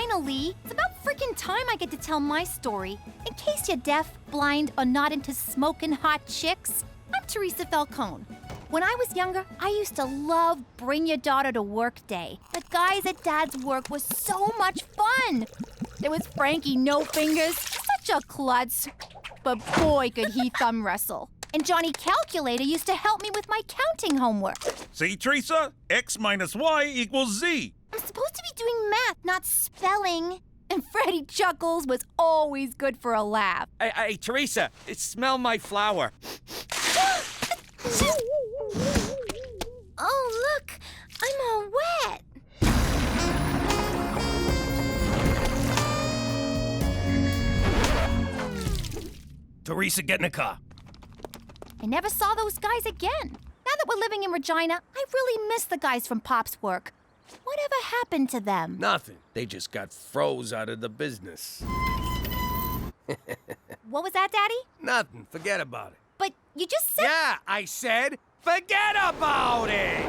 Finally! It's about freaking time I get to tell my story. In case you're deaf, blind, or not into smoking hot chicks, I'm Theresa Falcone. When I was younger, I used to love Bring Your Daughter to Work Day. The guys at Dad's work was so much fun. There was Frankie No Fingers, such a klutz. But boy, could he thumb wrestle. And Johnny Calculator used to help me with my counting homework. See, Theresa? X minus Y equals Z. I'm supposed to be doing math, not spelling. And Freddie Chuckles was always good for a laugh. Hey, Theresa, smell my flower. Oh, look, I'm all wet. Theresa, get in the car. I never saw those guys again. Now that we're living in Regina, I really miss the guys from Pop's work. Whatever happened to them? Nothing. They just got froze out of the business. What was that, Daddy? Nothing. Forget about it. But you just said... Yeah, I said, forget about it!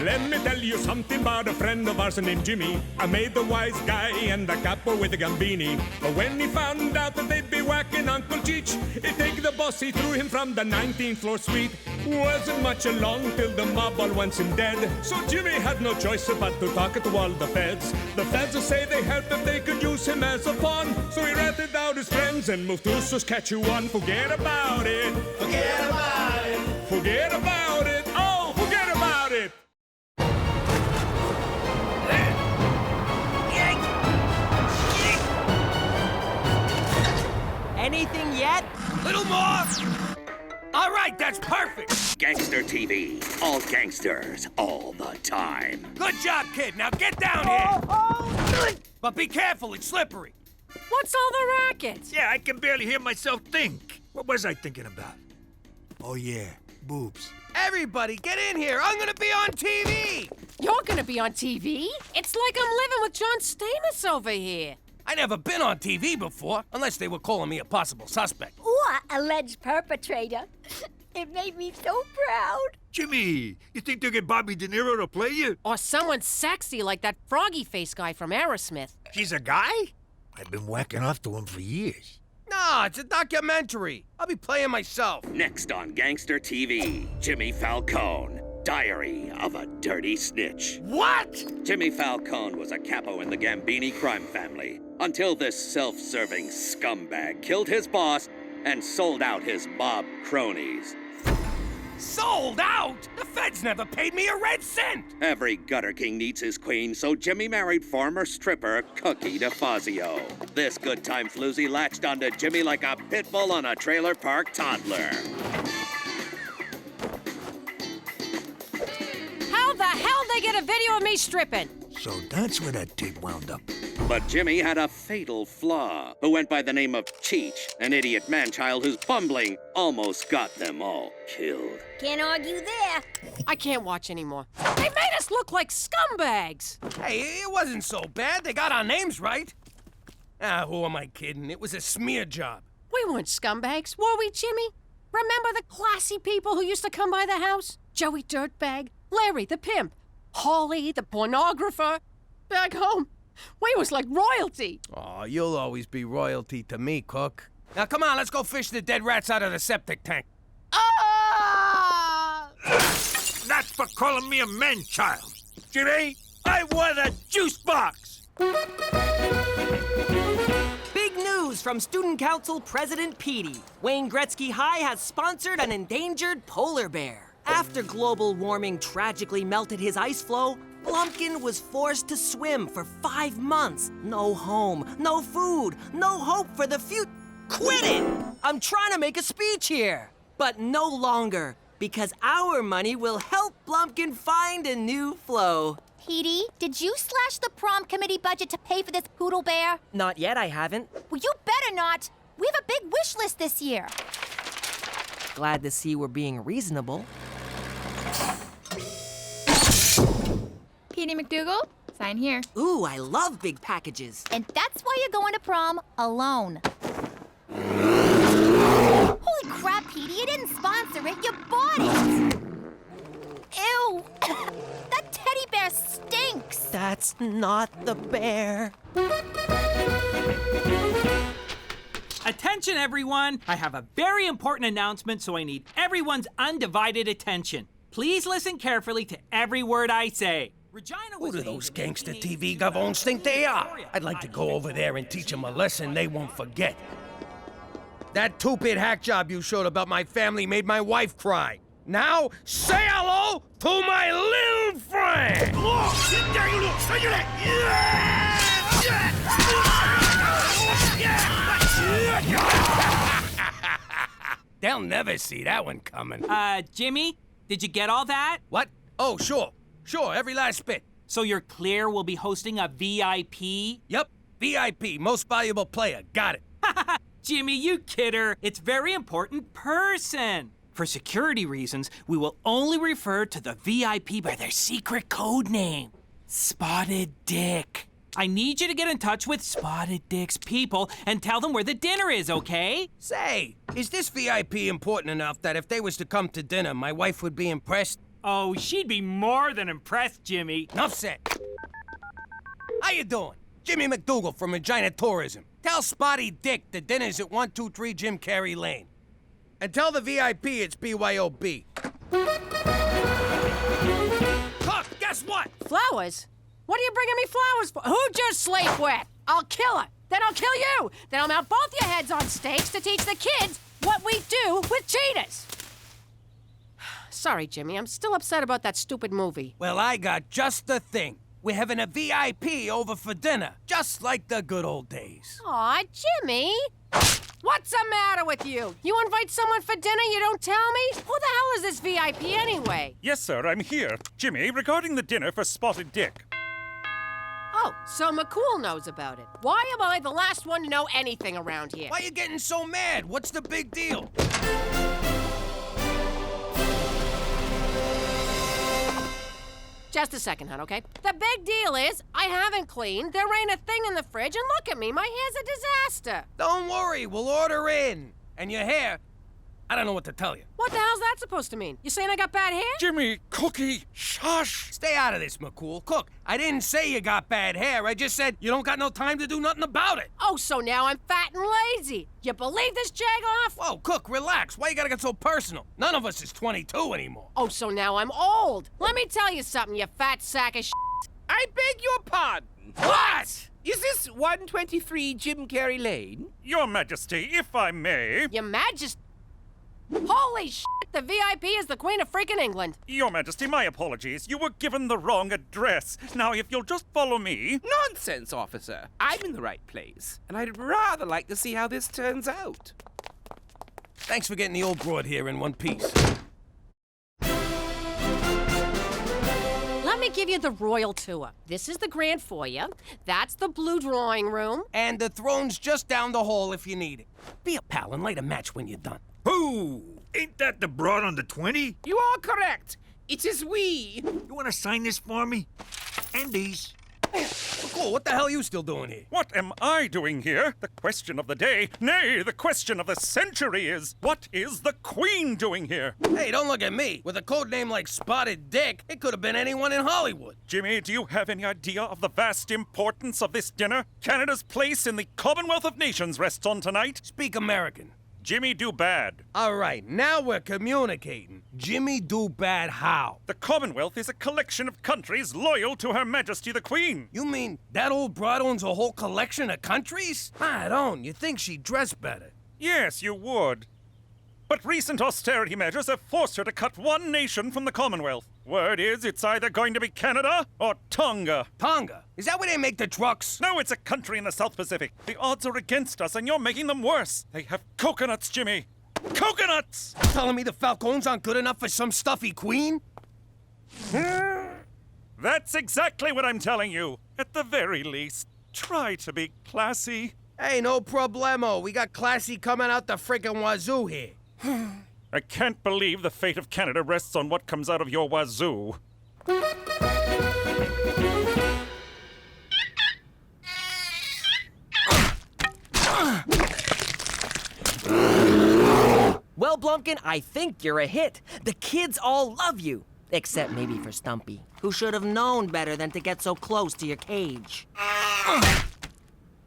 Let me tell you something about a friend of ours named Jimmy. I made the wise guy and the capo with the Gambini. But when he found out that they'd be whacking Uncle Cheech, he'd take the boss, he threw him from the 19th floor suite. Wasn't much along till the mob all wants him dead. So Jimmy had no choice but to talk to all the feds. The feds will say they helped if they could use him as a pawn. So he ratted out his friends and moved to Saskatchewan. Forget about it. Forget about it. Forget about it. Oh, forget about it. Anything yet? Little more! All right, that's perfect! Gangster TV. All gangsters, all the time. Good job, kid. Now get down here! But be careful, it's slippery. What's all the racket? Yeah, I can barely hear myself think. What was I thinking about? Oh, yeah, boobs. Everybody, get in here! I'm gonna be on TV! You're gonna be on TV? It's like I'm living with John Stamos over here. I never been on TV before, unless they were calling me a possible suspect. Or alleged perpetrator. It made me so proud. Jimmy, you think they'll get Bobby De Niro to play you? Or someone sexy like that froggy face guy from Aerosmith. He's a guy? I've been whacking off to him for years. No, it's a documentary. I'll be playing myself. Next on Gangster TV, Jimmy Falcone. Diary of a Dirty Snitch. What? Jimmy Falcone was a capo in the Gambini crime family until this self-serving scumbag killed his boss and sold out his mob cronies. Sold out? The feds never paid me a red cent! Every gutter king needs his queen, so Jimmy married former stripper Cookie DeFazio. This good time floozy latched onto Jimmy like a pit bull on a trailer park toddler. How the hell they get a video of me stripping? So that's where that tape wound up. But Jimmy had a fatal flaw, who went by the name of Cheech, an idiot man-child whose bumbling almost got them all killed. Can't argue there. I can't watch anymore. They made us look like scumbags. Hey, it wasn't so bad. They got our names right. Ah, who am I kidding? It was a smear job. We weren't scumbags, were we, Jimmy? Remember the classy people who used to come by the house? Joey Dirtbag, Larry the pimp, Holly the pornographer. Back home, we was like royalty. Oh, you'll always be royalty to me, Cook. Now, come on, let's go fish the dead rats out of the septic tank. Ah! That's for calling me a man-child. Jimmy, I want a juice box. Big news from Student Council President Petey. Wayne Gretzky High has sponsored an endangered polar bear. After global warming tragically melted his ice floe, Blumpkin was forced to swim for 5 months. No home, no food, no hope for the future. Quit it! I'm trying to make a speech here. But no longer, because our money will help Blumpkin find a new flow. Petey, did you slash the prom committee budget to pay for this poodle bear? Not yet, I haven't. Well, you better not. We have a big wish list this year. Glad to see we're being reasonable. Petey MacDougal, sign here. Ooh, I love big packages. And that's why you're going to prom alone. Holy crap, Petey, you didn't sponsor it, you bought it! Ew! That teddy bear stinks. That's not the bear. Attention, everyone! I have a very important announcement, so I need everyone's undivided attention. Please listen carefully to every word I say. Regina Who do those gangster TV govons think they are? I'd like to go over there and teach them a lesson they won't forget. That two-bit hack job you showed about my family made my wife cry. Now, say hello to my little friend! They'll never see that one coming. Jimmy, did you get all that? What? Oh, sure. Sure, every last bit. So you're clear we'll be hosting a VIP? Yep, VIP, most valuable player. Got it. Jimmy, you kidder. It's very important person. For security reasons, we will only refer to the VIP by their secret code name, Spotted Dick. I need you to get in touch with Spotted Dick's people and tell them where the dinner is, okay? Say, is this VIP important enough that if they was to come to dinner, my wife would be impressed? Oh, she'd be more than impressed, Jimmy. Enough said. How you doing? Jimmy MacDougal from Regina Tourism. Tell Spotty Dick the dinner's at 123 Jim Carrey Lane. And tell the VIP it's BYOB. Cook, guess what? Flowers? What are you bringing me flowers for? Who'd you sleep with? I'll kill her. Then I'll kill you. Then I'll mount both your heads on stakes to teach the kids what we do with cheetahs. Sorry, Jimmy. I'm still upset about that stupid movie. Well, I got just the thing. We're having a VIP over for dinner, just like the good old days. Aw, Jimmy. What's the matter with you? You invite someone for dinner, you don't tell me? Who the hell is this VIP anyway? Yes, sir, I'm here. Jimmy, regarding the dinner for Spotted Dick. Oh, so McCool knows about it. Why am I the last one to know anything around here? Why are you getting so mad? What's the big deal? Just a second, hon, okay? The big deal is, I haven't cleaned, there ain't a thing in the fridge, and look at me, my hair's a disaster. Don't worry, we'll order in. And your hair, I don't know what to tell you. What the hell's that supposed to mean? You saying I got bad hair? Jimmy, Cookie, shush! Stay out of this, McCool. Cook, I didn't say you got bad hair. I just said you don't got no time to do nothing about it. Oh, so now I'm fat and lazy. You believe this jag-off? Whoa, Cook, relax. Why you gotta get so personal? None of us is 22 anymore. Oh, so now I'm old. Let me tell you something, you fat sack of shit. I beg your pardon. What? Is this 123 Jim Carrey Lane? Your Majesty, if I may. Your Majesty. Holy shit, the VIP is the Queen of freaking England. Your Majesty, my apologies. You were given the wrong address. Now, if you'll just follow me. Nonsense, officer. I'm in the right place, and I'd rather like to see how this turns out. Thanks for getting the old broad here in one piece. Let me give you the royal tour. This is the grand foyer. That's the blue drawing room. And the throne's just down the hall if you need it. Be a pal and light a match when you're done. Who? Ain't that the broad on the 20? You are correct. It is we. You want to sign this for me? And these. Cool, what the hell are you still doing here? What am I doing here? The question of the day, nay, the question of the century is, what is the Queen doing here? Hey, don't look at me. With a code name like Spotted Dick, it could have been anyone in Hollywood. Jimmy, do you have any idea of the vast importance of this dinner? Canada's place in the Commonwealth of Nations rests on tonight. Speak American. Jimmy do bad. All right, now we're communicating. Jimmy do bad how? The Commonwealth is a collection of countries loyal to Her Majesty the Queen. You mean that old broad owns a whole collection of countries? I don't. You think she'd dress better? Yes, you would. But recent austerity measures have forced her to cut one nation from the Commonwealth. Word is it's either going to be Canada or Tonga. Tonga? Is that where they make the trucks? No, it's a country in the South Pacific. The odds are against us, and you're making them worse. They have coconuts, Jimmy. Coconuts! Telling me the Falcones aren't good enough for some stuffy queen? That's exactly what I'm telling you. At the very least, try to be classy. Hey, no problemo. We got classy coming out the frickin' wazoo here. I can't believe the fate of Canada rests on what comes out of your wazoo. Well, Blumpkin, I think you're a hit. The kids all love you. Except maybe for Stumpy, who should have known better than to get so close to your cage.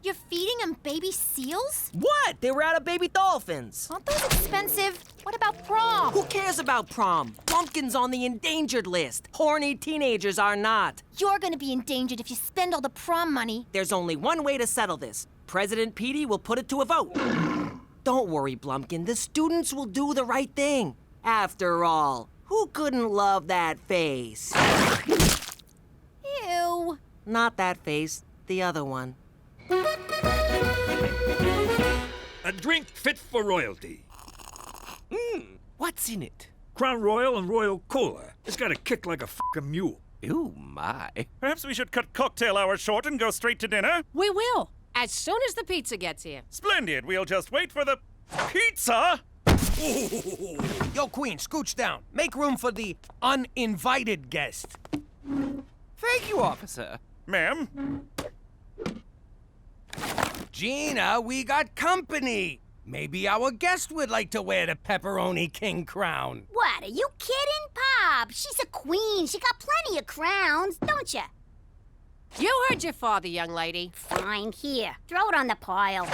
You're feeding him baby seals? What? They were out of baby dolphins. Aren't those expensive? What about Prom? Who cares about Prom? Pumpkin's on the endangered list. Horny teenagers are not. You're gonna be endangered if you spend all the Prom money. There's only one way to settle this. President Petey will put it to a vote. Don't worry, Blumpkin. The students will do the right thing. After all, who couldn't love that face? Ew. Not that face, the other one. A drink fit for royalty. What's in it? Crown Royal and Royal Cola. It's got a kick like a f***ing mule. Oh, my. Perhaps we should cut cocktail hour short and go straight to dinner? We will, as soon as the pizza gets here. Splendid. We'll just wait for the pizza. Yo, Queen, scooch down. Make room for the uninvited guest. Thank you, officer. Ma'am? Gina, we got company. Maybe our guest would like to wear the Pepperoni King crown. What, are you kidding, Pop? She's a queen. She got plenty of crowns, don't you? You heard your father, young lady. Fine, here. Throw it on the pile.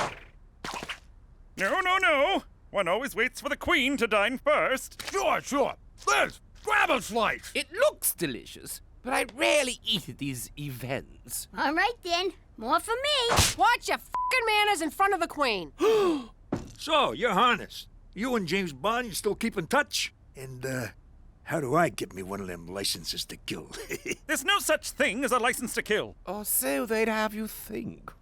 No. One always waits for the queen to dine first. Sure. Liz, grab a slice. It looks delicious, but I rarely eat at these events. All right, then. More for me. Watch your fucking manners in front of the queen. So, Your Highness, you and James Bond, you still keep in touch? And, how do I get me one of them licenses to kill? There's no such thing as a license to kill. Or so they'd have you think.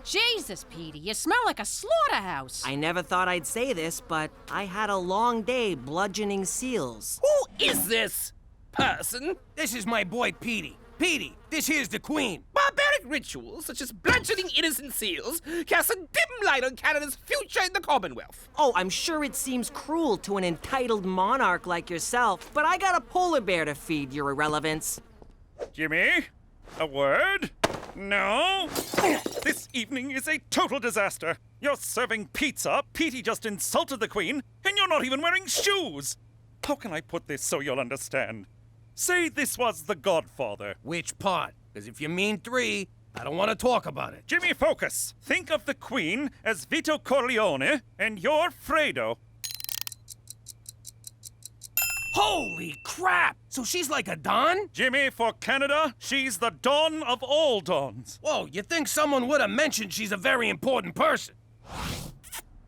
Jesus, Petey, you smell like a slaughterhouse. I never thought I'd say this, but I had a long day bludgeoning seals. Who is this person? This is my boy, Petey. Petey, this here's the Queen. Barbaric rituals, such as bludgeoning innocent seals, cast a dim light on Canada's future in the Commonwealth. Oh, I'm sure it seems cruel to an entitled monarch like yourself, but I got a polar bear to feed, your irrelevance. Jimmy, a word? No? This evening is a total disaster. You're serving pizza, Petey just insulted the Queen, and you're not even wearing shoes. How can I put this so you'll understand? Say this was The Godfather. Which part? Because if you mean 3, I don't want to talk about it. Jimmy, focus. Think of the Queen as Vito Corleone, and you're Fredo. Holy crap! So she's like a Don? Jimmy, for Canada, she's the Don of all Dons. Whoa, you think someone would have mentioned she's a very important person?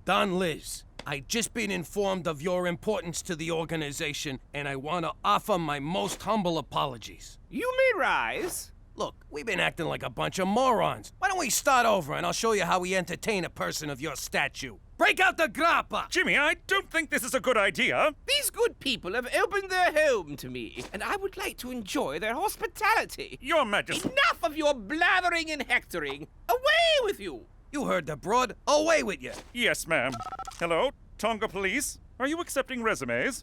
Don Liz, I just been informed of your importance to the organization, and I want to offer my most humble apologies. You may rise. Look, we've been acting like a bunch of morons. Why don't we start over and I'll show you how we entertain a person of your stature. Break out the grappa! Jimmy, I don't think this is a good idea. These good people have opened their home to me, and I would like to enjoy their hospitality. Your Majesty. Enough of your blathering and hectoring. Away with you! You heard the broad. Away with you. Yes, ma'am. Hello, Tonga Police. Are you accepting resumes?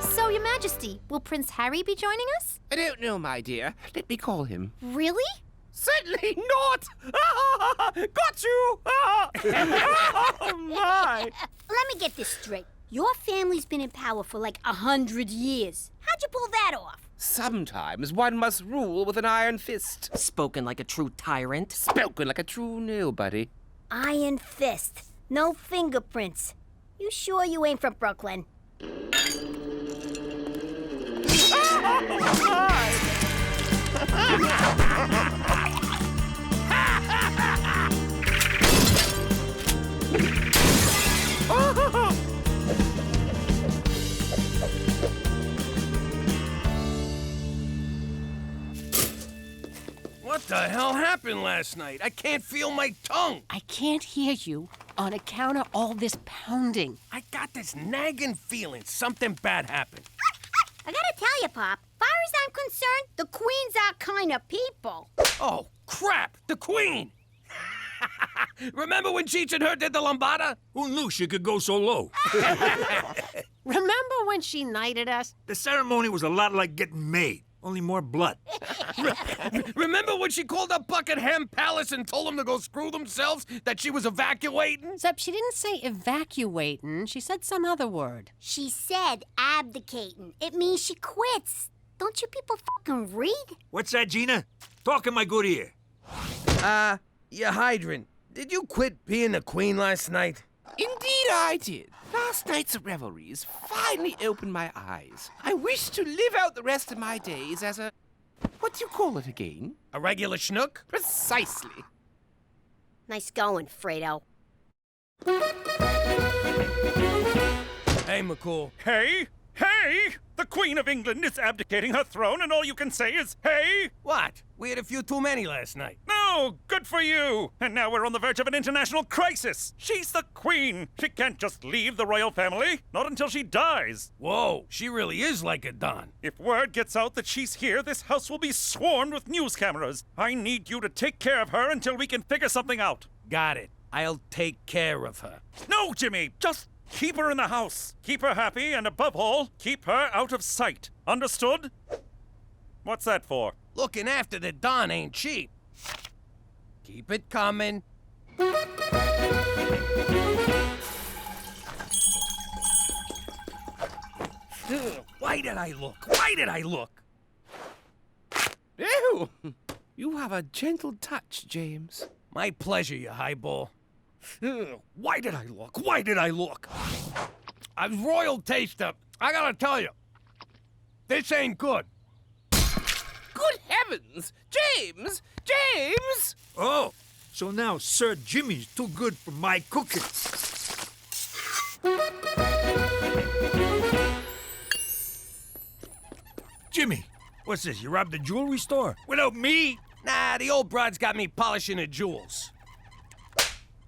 So, Your Majesty, will Prince Harry be joining us? I don't know, my dear. Let me call him. Really? Certainly not! Got you! Oh, my! Let me get this straight. Your family's been in power for like 100 years. How'd you pull that off? Sometimes one must rule with an iron fist. Spoken like a true tyrant. Spoken like a true nobody. Iron fist. No fingerprints. You sure you ain't from Brooklyn? What the hell happened last night? I can't feel my tongue. I can't hear you on account of all this pounding. I got this nagging feeling something bad happened. I gotta tell you, Pop, far as I'm concerned, the Queen's our kind of people. Oh, crap! The Queen! Remember when Cheech and her did the lambada? Who knew she could go so low? Remember when she knighted us? The ceremony was a lot like getting made. only more blood. Remember when she called up Buckingham Palace and told them to go screw themselves, that she was evacuating? Except she didn't say evacuating. She said some other word. She said abdicating. It means she quits. Don't you people fucking read? What's that, Gina? Talk in my good ear. You hydrant. Did you quit being the queen last night? Indeed I did. Last night's revelries finally opened my eyes. I wish to live out the rest of my days as a... what do you call it again? A regular schnook? Precisely. Nice going, Fredo. Hey, McCool. Hey! Hey! The Queen of England is abdicating her throne, and all you can say is, hey! What? We had a few too many last night. No! Good for you! And now we're on the verge of an international crisis! She's the Queen! She can't just leave the royal family, not until she dies! Whoa, she really is like a Don. If word gets out that she's here, this house will be swarmed with news cameras. I need you to take care of her until we can figure something out. Got it. I'll take care of her. No, Jimmy! Just keep her in the house. Keep her happy, and above all, keep her out of sight. Understood? What's that for? Looking after the Don ain't cheap. Keep it coming. Why did I look? Why did I look? Ew! You have a gentle touch, James. My pleasure, you highball. Why did I look? Why did I look? I was royal taster. I gotta tell you, this ain't good. Good heavens! James! James! Oh, so now Sir Jimmy's too good for my cooking. Jimmy, what's this? You robbed the jewelry store? Without me? Nah, the old broad's got me polishing the jewels.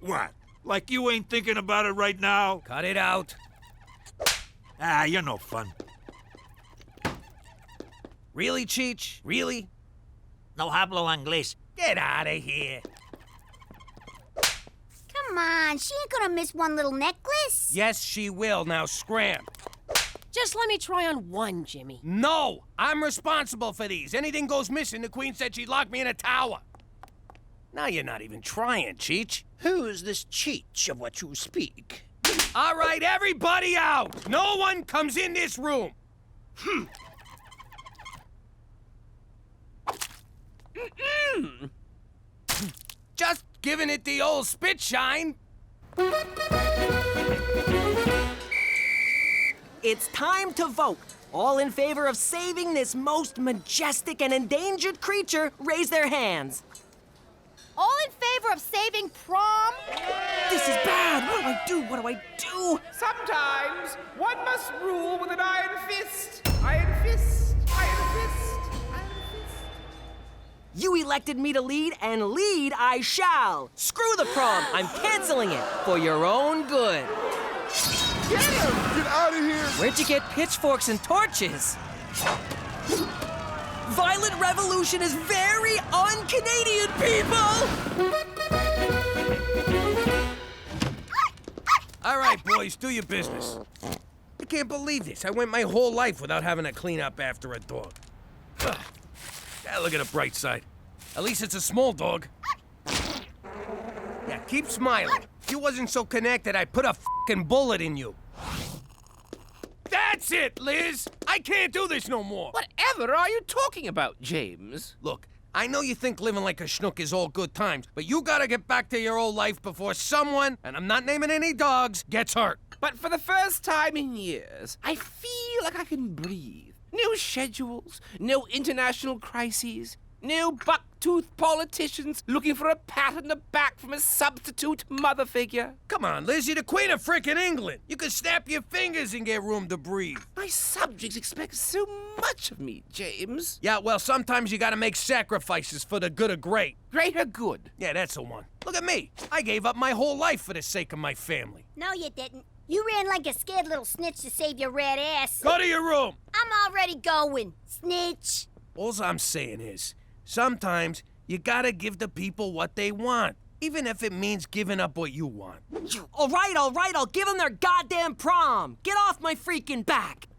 What? Like you ain't thinking about it right now? Cut it out. Ah, you're no fun. Really, Cheech? Really? No hablo inglés. Get out of here. Come on, she ain't gonna miss one little necklace. Yes, she will. Now scram. Just let me try on one, Jimmy. No! I'm responsible for these. Anything goes missing, the Queen said she'd lock me in a tower. Now you're not even trying, Cheech. Who's this Cheech of what you speak? All right, everybody out! No one comes in this room! Just giving it the old spit shine. It's time to vote. All in favor of saving this most majestic and endangered creature, raise their hands. All in favor of saving Prom? This is bad. What do I do? What do I do? Sometimes one must rule with an iron fist. Iron fist. Iron fist. Iron fist. You elected me to lead, and lead I shall. Screw the Prom. I'm canceling it for your own good. Get him! Get out of here! Where'd you get pitchforks and torches? Violent revolution is very un-Canadian, people! All right, boys, do your business. I can't believe this. I went my whole life without having to clean up after a dog. Ugh. Yeah, look at the bright side. At least it's a small dog. Yeah, keep smiling. If you wasn't so connected, I'd put a f***ing bullet in you. That's it, Liz! I can't do this no more! Whatever are you talking about, James? Look, I know you think living like a schnook is all good times, but you gotta get back to your old life before someone, and I'm not naming any dogs, gets hurt. But for the first time in years, I feel like I can breathe. No schedules, no international crises, no buck-toothed politicians looking for a pat on the back from a substitute mother figure. Come on, Liz, you're the Queen of frickin' England. You can snap your fingers and get room to breathe. My subjects expect so much of me, James. Yeah, well, sometimes you gotta make sacrifices for the good of great. Greater good. Yeah, that's the one. Look at me. I gave up my whole life for the sake of my family. No, you didn't. You ran like a scared little snitch to save your red ass. Go to your room. I'm already going, snitch. All I'm saying is, sometimes you gotta give the people what they want, even if it means giving up what you want. All right, I'll give them their goddamn Prom. Get off my freaking back.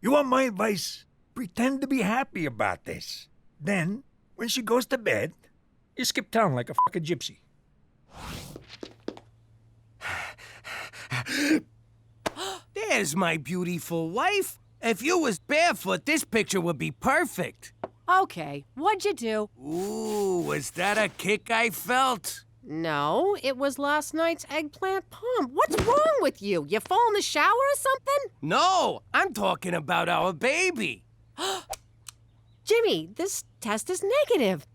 You want my advice? Pretend to be happy about this. Then, when she goes to bed, you skip town like a fucking gypsy. There's my beautiful wife. If you was barefoot, this picture would be perfect. Okay, what'd you do? Ooh, was that a kick I felt? No, it was last night's eggplant palm. What's wrong with you? You fall in the shower or something? No, I'm talking about our baby. Jimmy, this test is negative.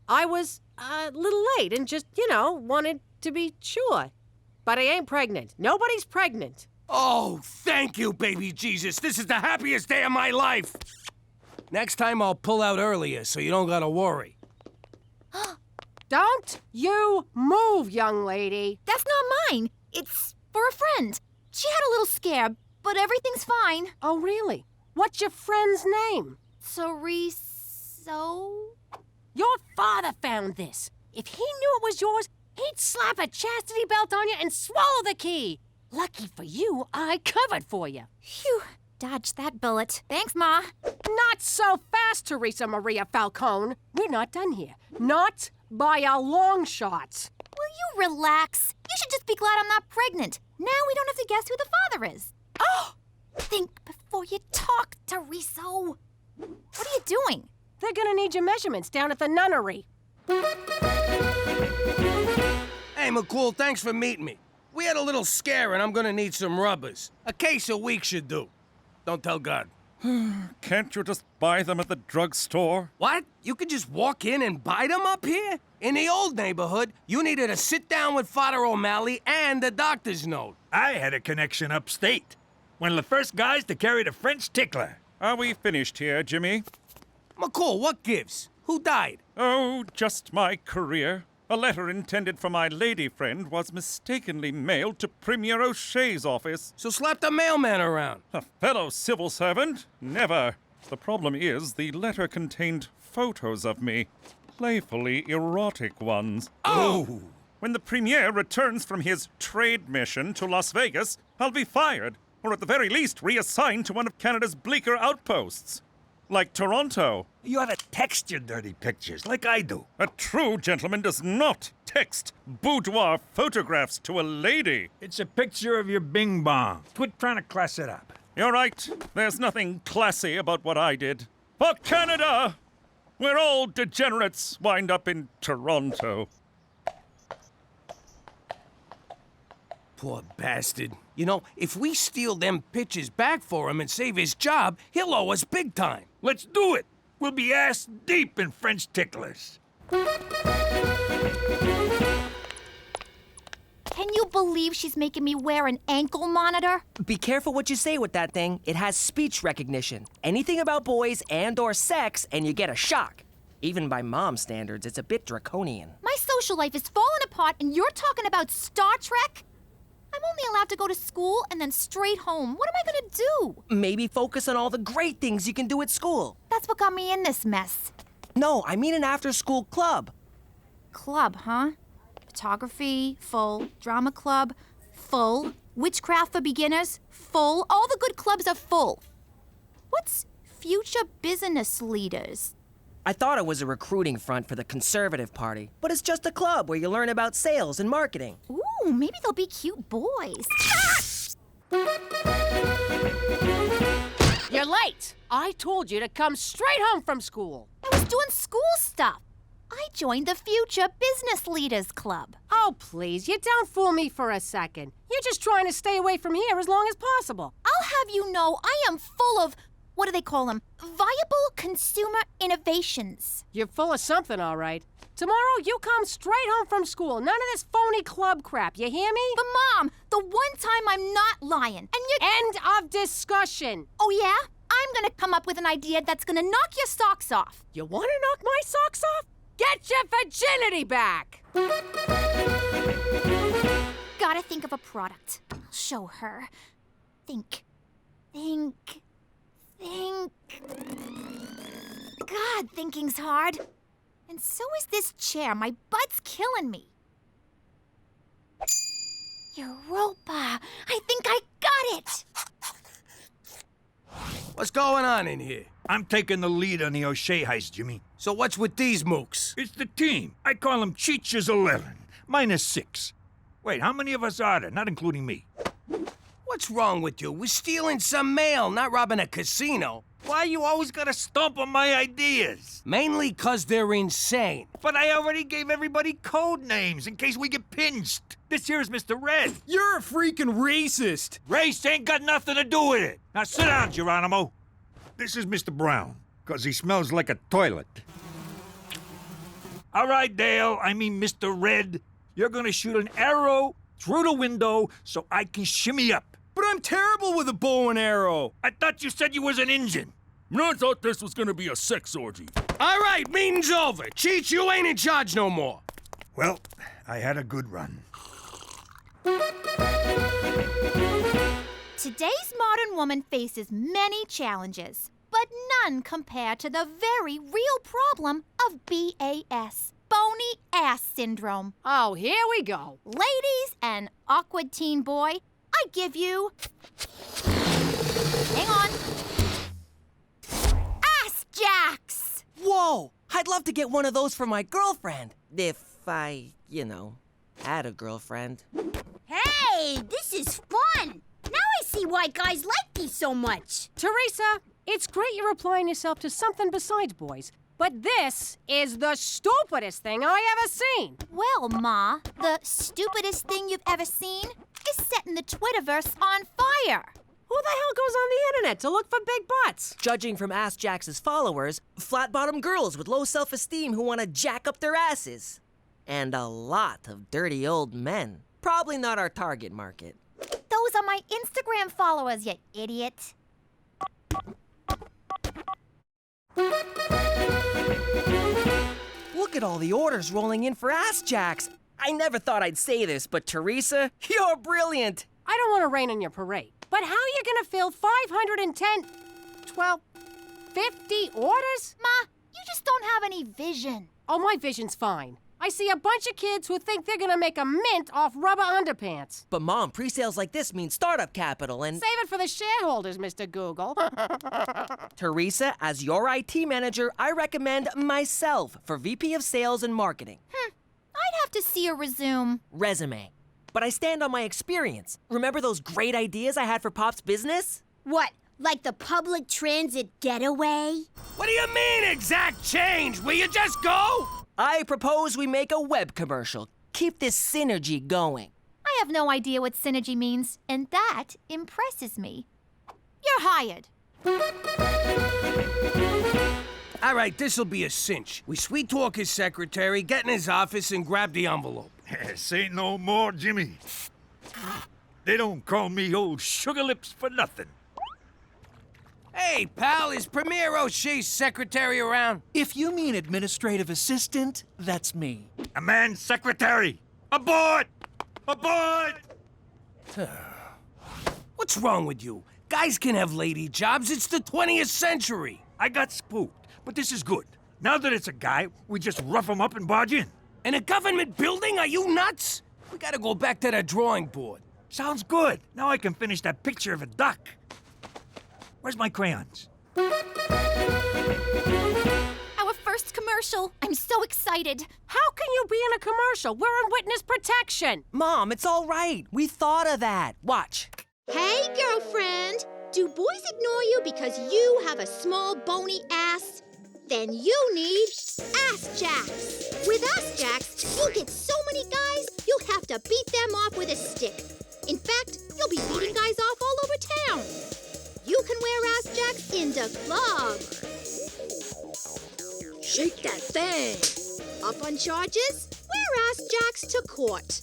I was a little late and just, wanted to be sure. But I ain't pregnant. Nobody's pregnant. Oh, thank you, baby Jesus. This is the happiest day of my life. Next time I'll pull out earlier so you don't gotta worry. Don't you move, young lady. That's not mine. It's for a friend. She had a little scare, but everything's fine. Oh, really? What's your friend's name? Theresa? Your father found this. If he knew it was yours, he'd slap a chastity belt on you and swallow the key. Lucky for you, I covered for you. Phew, dodged that bullet. Thanks, Ma. Not so fast, Theresa Maria Falcone. We're not done here. Not by a long shot. Will you relax? You should just be glad I'm not pregnant. Now we don't have to guess who the father is. Oh! Think before you talk, Theresa. What are you doing? They're gonna need your measurements down at the nunnery. Hey, McCool, thanks for meeting me. We had a little scare and I'm gonna need some rubbers. A case a week should do. Don't tell God. Can't you just buy them at the drugstore? What? You could just walk in and buy them up here? In the old neighborhood, you needed to sit down with Father O'Malley and the doctor's note. I had a connection upstate. One of the first guys to carry the French tickler. Are we finished here, Jimmy? McCool, what gives? Who died? Oh, just my career. A letter intended for my lady friend was mistakenly mailed to Premier O'Shea's office. So slap the mailman around. A fellow civil servant? Never. The problem is the letter contained photos of me. Playfully erotic ones. Oh! When the Premier returns from his trade mission to Las Vegas, I'll be fired, or at the very least reassigned to one of Canada's bleaker outposts. Like Toronto. You ought to text your dirty pictures, like I do. A true gentleman does not text boudoir photographs to a lady. It's a picture of your bing bong. Quit trying to class it up. You're right. There's nothing classy about what I did. For Canada! Where all degenerates wind up in Toronto. Poor bastard. You know, if we steal them pictures back for him and save his job, he'll owe us big time. Let's do it. We'll be ass deep in French ticklers. Can you believe she's making me wear an ankle monitor? Be careful what you say with that thing. It has speech recognition. Anything about boys and/or sex, and you get a shock. Even by mom's standards, it's a bit draconian. My social life is falling apart, and you're talking about Star Trek? I'm only allowed to go to school and then straight home. What am I gonna do? Maybe focus on all the great things you can do at school. That's what got me in this mess. No, I mean an after-school club. Club, huh? Photography, full. Drama club, full. Witchcraft for beginners, full. All the good clubs are full. What's future business leaders? I thought it was a recruiting front for the Conservative Party, but it's just a club where you learn about sales and marketing. Ooh, maybe they'll be cute boys. You're late. I told you to come straight home from school. I was doing school stuff. I joined the Future Business Leaders Club. Oh, please, you don't fool me for a second. You're just trying to stay away from here as long as possible. I'll have you know I am full of, what do they call them? Viable consumer innovations. You're full of something, all right. Tomorrow, you come straight home from school. None of this phony club crap, you hear me? But Mom, the one time I'm not lying, and you— End of discussion. Oh yeah? I'm gonna come up with an idea that's gonna knock your socks off. You wanna knock my socks off? Get your virginity back! Gotta think of a product. I'll show her. Think. God, thinking's hard. And so is this chair. My butt's killing me. Europa! I think I got it! What's going on in here? I'm taking the lead on the O'Shea heist, Jimmy. So what's with these mooks? It's the team. I call them Cheech's 11, minus 6. Wait, how many of us are there, not including me? What's wrong with you? We're stealing some mail, not robbing a casino. Why you always gotta stomp on my ideas? Mainly 'cause they're insane. But I already gave everybody code names in case we get pinched. This here's Mr. Red. You're a freaking racist. Race ain't got nothing to do with it. Now sit down, Geronimo. This is Mr. Brown, 'cause he smells like a toilet. All right, Dale, I mean Mr. Red. You're gonna shoot an arrow through the window so I can shimmy up. But I'm terrible with a bow and arrow. I thought you said you was an Injun. I thought this was gonna be a sex orgy. All right, meeting's over. Cheech, you ain't in charge no more. Well, I had a good run. Today's modern woman faces many challenges, but none compare to the very real problem of BAS, bony ass syndrome. Oh, here we go. Ladies and awkward teen boy, I give you... Hang on. Ass-Jax! Whoa! I'd love to get one of those for my girlfriend. If I, had a girlfriend. Hey, this is fun. Now I see why guys like these so much. Theresa, it's great you're applying yourself to something besides boys, but this is the stupidest thing I ever seen. Well, Ma, the stupidest thing you've ever seen is setting the Twitterverse on fire. Who the hell goes on the internet to look for big butts? Judging from Ass-Jax's followers, flat-bottom girls with low self-esteem who want to jack up their asses. And a lot of dirty old men. Probably not our target market. Those are my Instagram followers, you idiot. Look at all the orders rolling in for Ass-Jax. I never thought I'd say this, but Theresa, you're brilliant. I don't want to rain on your parade, but how are you going to fill 510, 12, 50 orders? Ma, you just don't have any vision. Oh, my vision's fine. I see a bunch of kids who think they're gonna make a mint off rubber underpants. But Mom, pre-sales like this mean startup capital and... Save it for the shareholders, Mr. Google. Theresa, as your IT manager, I recommend myself for VP of Sales and Marketing. I'd have to see a resume. But I stand on my experience. Remember those great ideas I had for Pop's business? What, like the public transit getaway? What do you mean, exact change? Will you just go? I propose we make a web commercial. Keep this synergy going. I have no idea what synergy means, and that impresses me. You're hired. All right, this'll be a cinch. We sweet talk his secretary, get in his office, and grab the envelope. Say no more, Jimmy. They don't call me old sugar lips for nothing. Hey, pal, is Premier O'Shea's secretary around? If you mean administrative assistant, that's me. A man's secretary! Aboard! Aboard! What's wrong with you? Guys can have lady jobs. It's the 20th century. I got spooked, but this is good. Now that it's a guy, we just rough him up and barge in. In a government building? Are you nuts? We gotta go back to the drawing board. Sounds good. Now I can finish that picture of a duck. Where's my crayons? Our first commercial. I'm so excited. How can you be in a commercial? We're in witness protection. Mom, it's all right. We thought of that. Watch. Hey, girlfriend. Do boys ignore you because you have a small bony ass? Then you need Ass-Jax. With Ass-Jax, you'll get so many guys, you'll have to beat them off with a stick. In fact, you'll be beating guys off all over town. You can wear Ass-Jax in the club. Shake that thing. Up on charges? Wear Ass-Jax to court.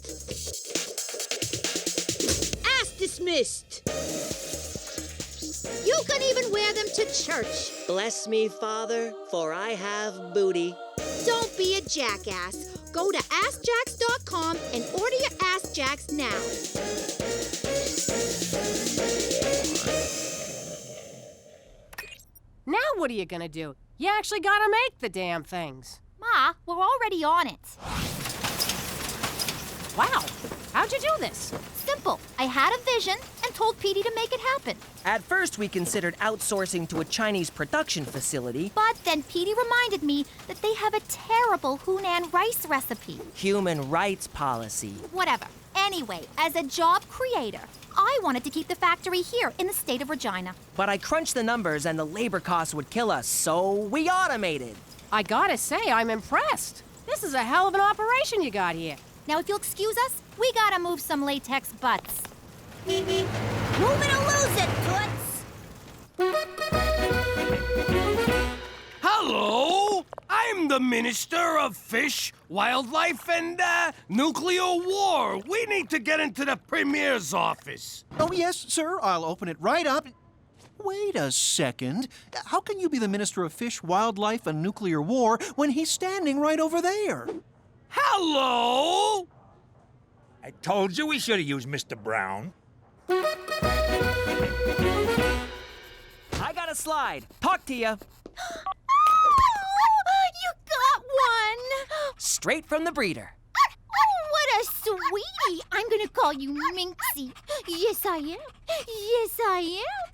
Ass dismissed. You can even wear them to church. Bless me, Father, for I have booty. Don't be a jackass. Go to AskJax.com and order your Ass-Jax now. Now what are you gonna do? You actually gotta make the damn things. Ma, we're already on it. Wow, how'd you do this? Simple. I had a vision and told Petey to make it happen. At first, we considered outsourcing to a Chinese production facility. But then Petey reminded me that they have a terrible Hunan rice recipe. Human rights policy. Whatever. Anyway, as a job creator, I wanted to keep the factory here in the state of Regina. But I crunched the numbers and the labor costs would kill us, so we automated. I gotta say, I'm impressed. This is a hell of an operation you got here. Now, if you'll excuse us, we gotta move some latex butts. Move it or lose it, Toots. Hello! I'm the Minister of Fish, Wildlife, and, Nuclear War. We need to get into the Premier's office. Oh, yes, sir. I'll open it right up. Wait a second. How can you be the Minister of Fish, Wildlife, and Nuclear War when he's standing right over there? Hello! I told you we should have used Mr. Brown. I got a slide. Talk to ya. You got one! Straight from the breeder. What a sweetie! I'm gonna call you Minxie. Yes, I am. Yes, I am.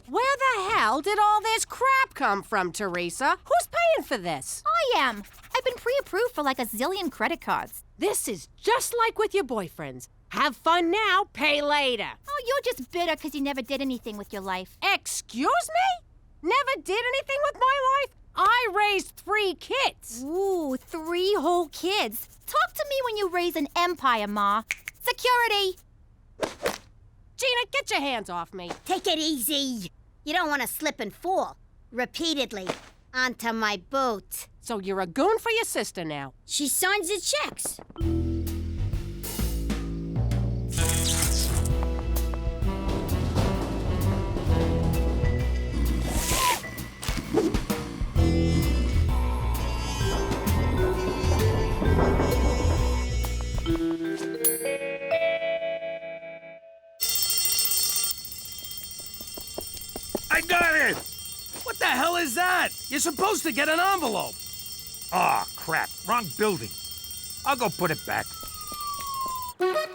Where the hell did all this crap come from, Theresa? Who's paying for this? I am. I've been pre-approved for like a zillion credit cards. This is just like with your boyfriends. Have fun now, pay later. Oh, you're just bitter because you never did anything with your life. Excuse me? Never did anything with my life? I raised 3 kids. Ooh, 3 whole kids. Talk to me when you raise an empire, Ma. Security! Gina, get your hands off me. Take it easy. You don't want to slip and fall. Repeatedly. Onto my boat. So you're a goon for your sister now. She signs the checks. I got it! What the hell is that? You're supposed to get an envelope. Aw, crap. Wrong building. I'll go put it back. Where's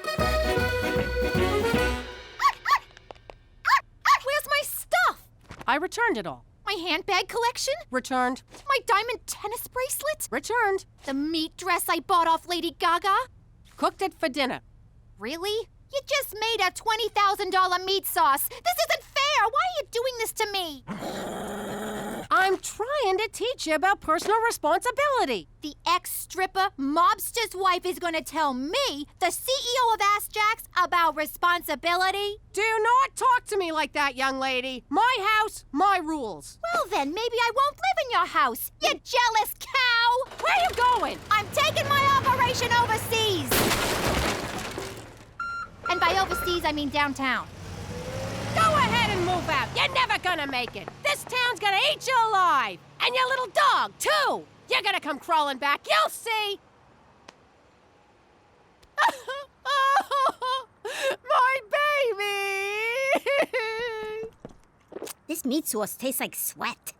my stuff? I returned it all. My handbag collection? Returned. My diamond tennis bracelet? Returned. The meat dress I bought off Lady Gaga? Cooked it for dinner. Really? You just made a $20,000 meat sauce. This isn't fair. Why are you doing this to me? I'm trying to teach you about personal responsibility. The ex-stripper mobster's wife is going to tell me, the CEO of Ass-Jax, about responsibility? Do not talk to me like that, young lady. My house, my rules. Well, then maybe I won't live in your house, you jealous cow! Where are you going? I'm taking my operation overseas! And by overseas, I mean downtown. Go ahead and move out. You're never gonna make it. This town's gonna eat you alive. And your little dog, too. You're gonna come crawling back. You'll see. My baby! This meat sauce tastes like sweat.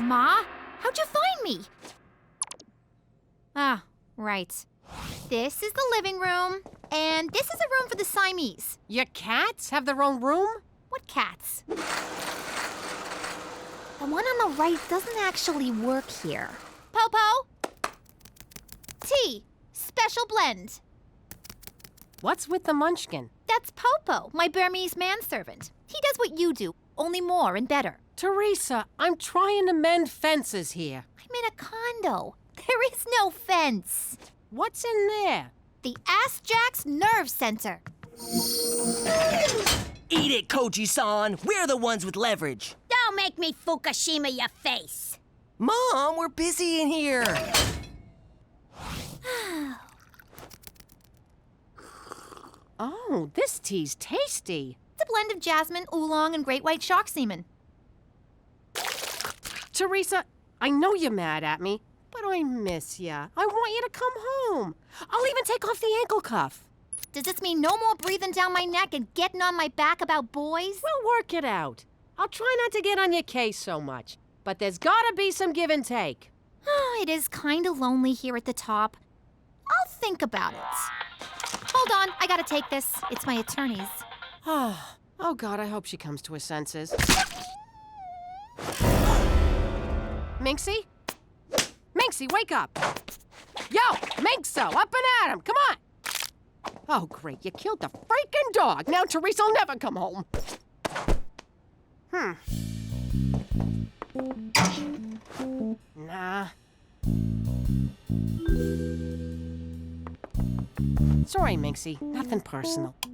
Ma? How'd you find me? Ah, right. This is the living room, and this is a room for the Siamese. Your cats have their own room? What cats? The one on the right doesn't actually work here. Popo? Tea. Special blend. What's with the munchkin? That's Popo, my Burmese manservant. He does what you do, only more and better. Theresa, I'm trying to mend fences here. I'm in a condo. There is no fence. What's in there? The Ass-Jax Nerve Center. Eat it, Koji-san. We're the ones with leverage. Don't make me Fukushima your face. Mom, we're busy in here. Oh, this tea's tasty. It's a blend of jasmine, oolong, and great white shark semen. Theresa, I know you're mad at me, but I miss ya. I want you to come home. I'll even take off the ankle cuff. Does this mean no more breathing down my neck and getting on my back about boys? We'll work it out. I'll try not to get on your case so much, but there's gotta be some give and take. It is kind of lonely here at the top. I'll think about it. Hold on, I gotta take this. It's my attorney's. Oh, God, I hope she comes to her senses. Minxie? Minxie, wake up! Yo, Minxo, up and at him, come on! Oh, great, you killed the freaking dog. Now Theresa will never come home. Nah. Sorry, Minxie, nothing personal. Oh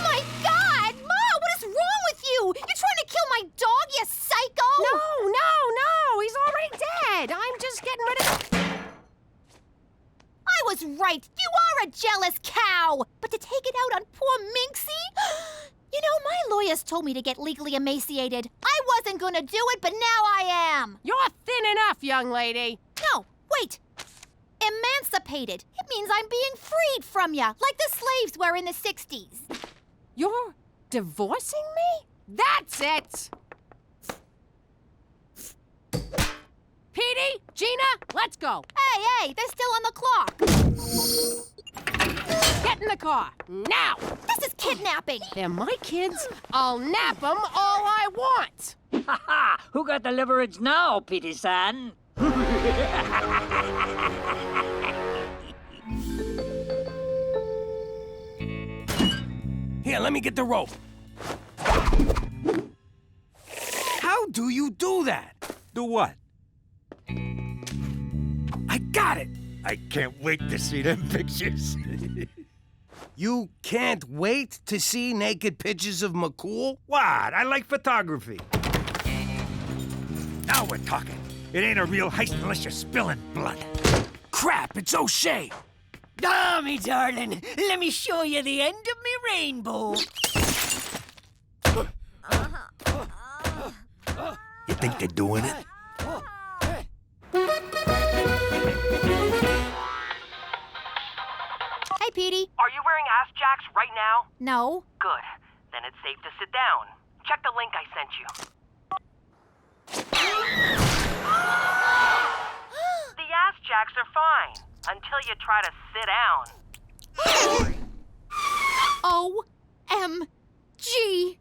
my God! Ma, what is wrong with you? You're trying to kill my dog, you psycho! No, he's already dead. I'm just getting rid of... I was right. You are a jealous cow. But to take it out on poor Minxie? You know, my lawyers told me to get legally emaciated. I wasn't gonna do it, but now I am. You're thin enough, young lady. No, wait. Emancipated. It means I'm being freed from ya, like the slaves were in the 60s. You're divorcing me? That's it! Petey, Gina, let's go. Hey, they're still on the clock. Get in the car, now! This is kidnapping. They're my kids. I'll nap them all I want. Ha ha! Who got the leverage now, Petey-san? Here, let me get the rope. How do you do that? Do what? I got it! I can't wait to see them pictures. You can't wait to see naked pictures of McCool? What? I like photography. Now we're talking. It ain't a real heist unless you're spilling blood. Crap, it's O'Shea! Ah, me darling, let me show you the end of me rainbow. You think they're doing it? Hey, Petey. Are you wearing Ass-Jax right now? No. Good. Then it's safe to sit down. Check the link I sent you. The Ass-Jax are fine until you try to sit down. O-M-G.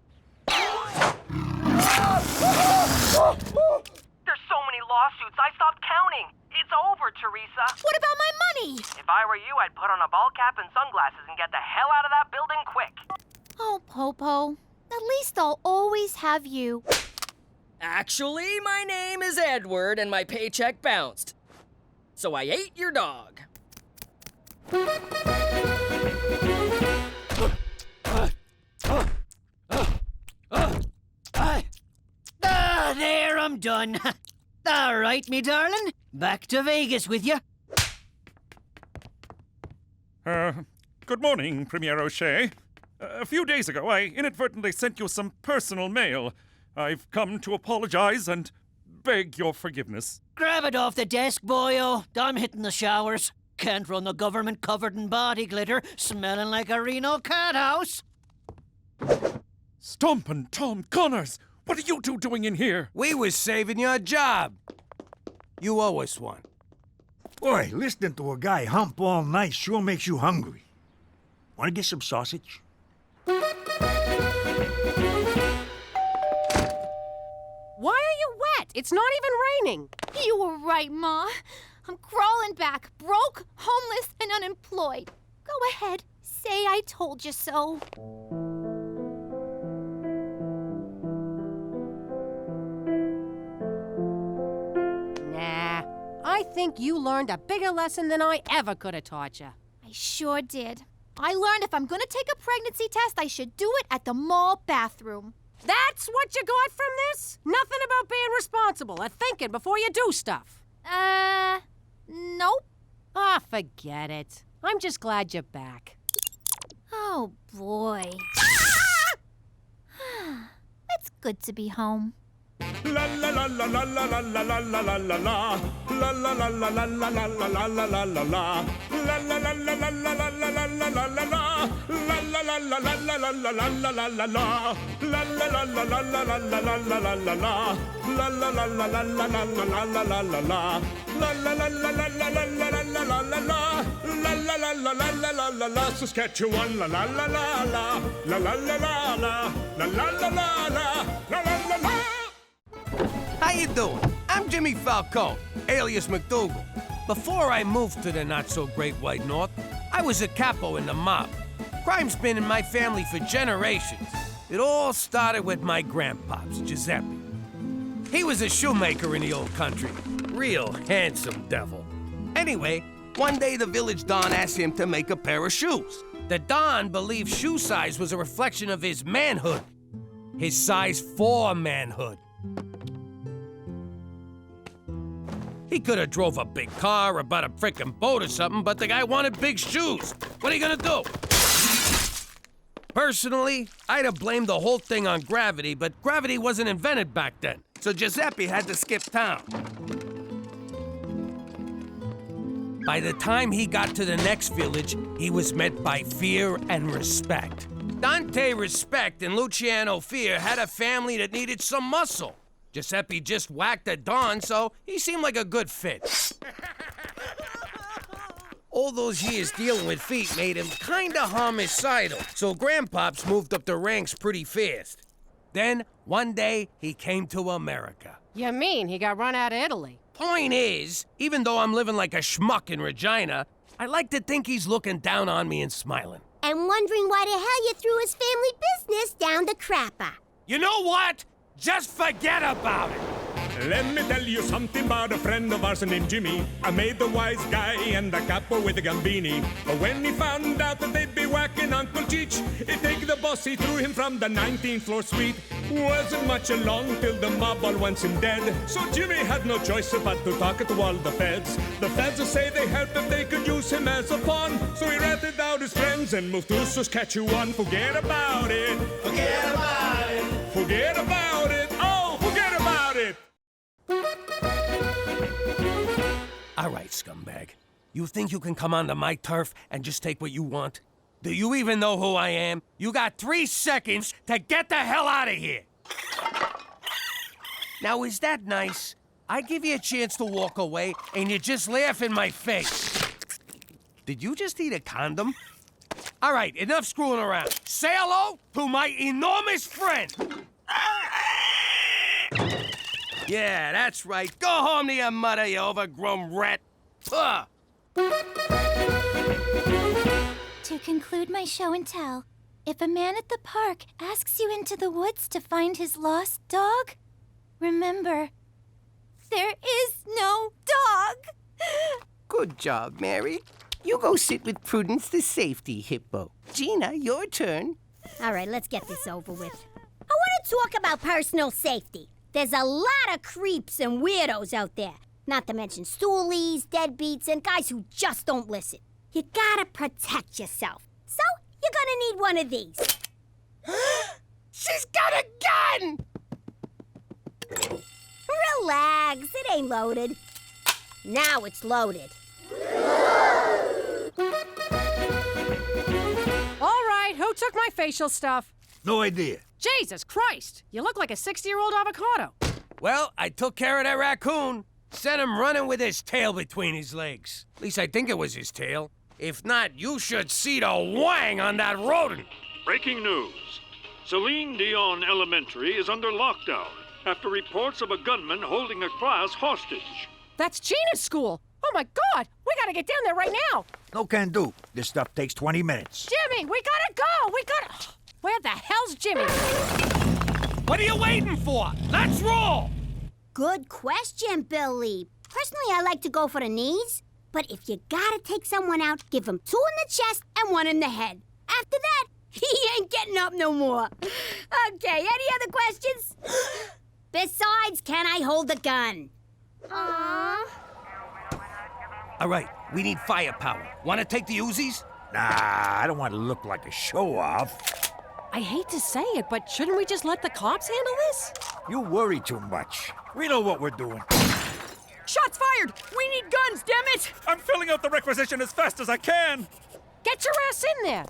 There's so many lawsuits, I stopped counting. It's over, Theresa. What about my money? If I were you, I'd put on a ball cap and sunglasses and get the hell out of that building quick. Oh, Popo. At least I'll always have you. Actually, my name is Edward and my paycheck bounced. So I ate your dog. There, I'm done. All right, me darling. Back to Vegas with you. Good morning, Premier O'Shea. A few days ago, I inadvertently sent you some personal mail. I've come to apologize and beg your forgiveness. Grab it off the desk, boyo. I'm hitting the showers. Can't run the government covered in body glitter, smelling like a Reno cat house. Stompin' Tom Connors! What are you two doing in here? We was saving your job. You owe us one. Boy, listening to a guy hump all night sure makes you hungry. Want to get some sausage? Why are you wet? It's not even raining. You were right, Ma. I'm crawling back, broke, homeless, and unemployed. Go ahead, say I told you so. Nah, I think you learned a bigger lesson than I ever could have taught you. I sure did. I learned if I'm gonna take a pregnancy test, I should do it at the mall bathroom. That's what you got from this? Nothing about being responsible or thinking before you do stuff. Nope. Ah, forget it. I'm just glad you're back. Oh, boy. It's good to be home. La la la la la la la la la la la la la. La la la la la la la la la la la la la. La la la la la la la la la la la la la. La la la la la la la la la la la la la. La la la la la la la la la la la la la. La la la la la la la la la la la la la. La la la la la la la la la la la la. La la la la la la la la la. Saskatchewan, la la la la la. La la la la la. La la la la la. La la la la. How you doing? I'm Jimmy Falcone, alias MacDougal. Before I moved to the not-so-great White North, I was a capo in the mob. Crime's been in my family for generations. It all started with my grandpops, Giuseppe. He was a shoemaker in the old country. Real handsome devil. Anyway, one day the village Don asked him to make a pair of shoes. The Don believed shoe size was a reflection of his manhood. His size 4 manhood. He could have drove a big car or bought a frickin' boat or something, but the guy wanted big shoes. What are you gonna do? Personally, I'd have blamed the whole thing on gravity, but gravity wasn't invented back then, so Giuseppe had to skip town. By the time he got to the next village, he was met by fear and respect. Dante Respect and Luciano Fear had a family that needed some muscle. Giuseppe just whacked at Don, so he seemed like a good fit. All those years dealing with feet made him kinda homicidal, so Grandpops moved up the ranks pretty fast. Then, one day, he came to America. You mean he got run out of Italy? Point is, even though I'm living like a schmuck in Regina, I like to think he's looking down on me and smiling. And wondering why the hell you threw his family business down the crapper. You know what? Just forget about it. Let me tell you something about a friend of ours named Jimmy. I made the wise guy and the capo with the Gambini. But when he found out that they'd be whacking Uncle Cheech, he'd take the boss, he threw him from the 19th floor suite. Wasn't much along till the mob all wants him dead. So Jimmy had no choice but to talk to all the feds. The feds will say they helped if they could use him as a pawn. So he ratted out his friends and moved to Saskatchewan. Forget about it. Forget about it. Forget about it. Oh, forget about it. All right, scumbag. You think you can come onto my turf and just take what you want? Do you even know who I am? You got 3 seconds to get the hell out of here. Now, is that nice? I give you a chance to walk away, and you just laugh in my face. Did you just eat a condom? All right, enough screwing around. Say hello to my enormous friend. Yeah, that's right. Go home to your mother, you overgrown rat. Ugh. To conclude my show and tell, if a man at the park asks you into the woods to find his lost dog, remember, there is no dog. Good job, Mary. You go sit with Prudence the safety hippo. Gina, your turn. All right, let's get this over with. I want to talk about personal safety. There's a lot of creeps and weirdos out there. Not to mention stoolies, deadbeats, and guys who just don't listen. You gotta protect yourself. So, you're gonna need one of these. She's got a gun! Relax, it ain't loaded. Now it's loaded. All right, who took my facial stuff? No idea. Jesus Christ, you look like a 60-year-old avocado. Well, I took care of that raccoon. Sent him running with his tail between his legs. At least I think it was his tail. If not, you should see the wang on that rodent. Breaking news. Celine Dion Elementary is under lockdown after reports of a gunman holding a class hostage. That's Gina's school. Oh my God, we gotta get down there right now. No can do. This stuff takes 20 minutes. Jimmy, we gotta go. Where the hell's Jimmy? What are you waiting for? Let's roll! Good question, Billy. Personally, I like to go for the knees. But if you gotta take someone out, give him 2 in the chest and 1 in the head. After that, he ain't getting up no more. Okay, any other questions? Besides, can I hold the gun? Aww. All right, we need firepower. Want to take the Uzis? Nah, I don't want to look like a show-off. I hate to say it, but shouldn't we just let the cops handle this? You worry too much. We know what we're doing. Shots fired! We need guns, damn it! I'm filling out the requisition as fast as I can. Get your ass in there!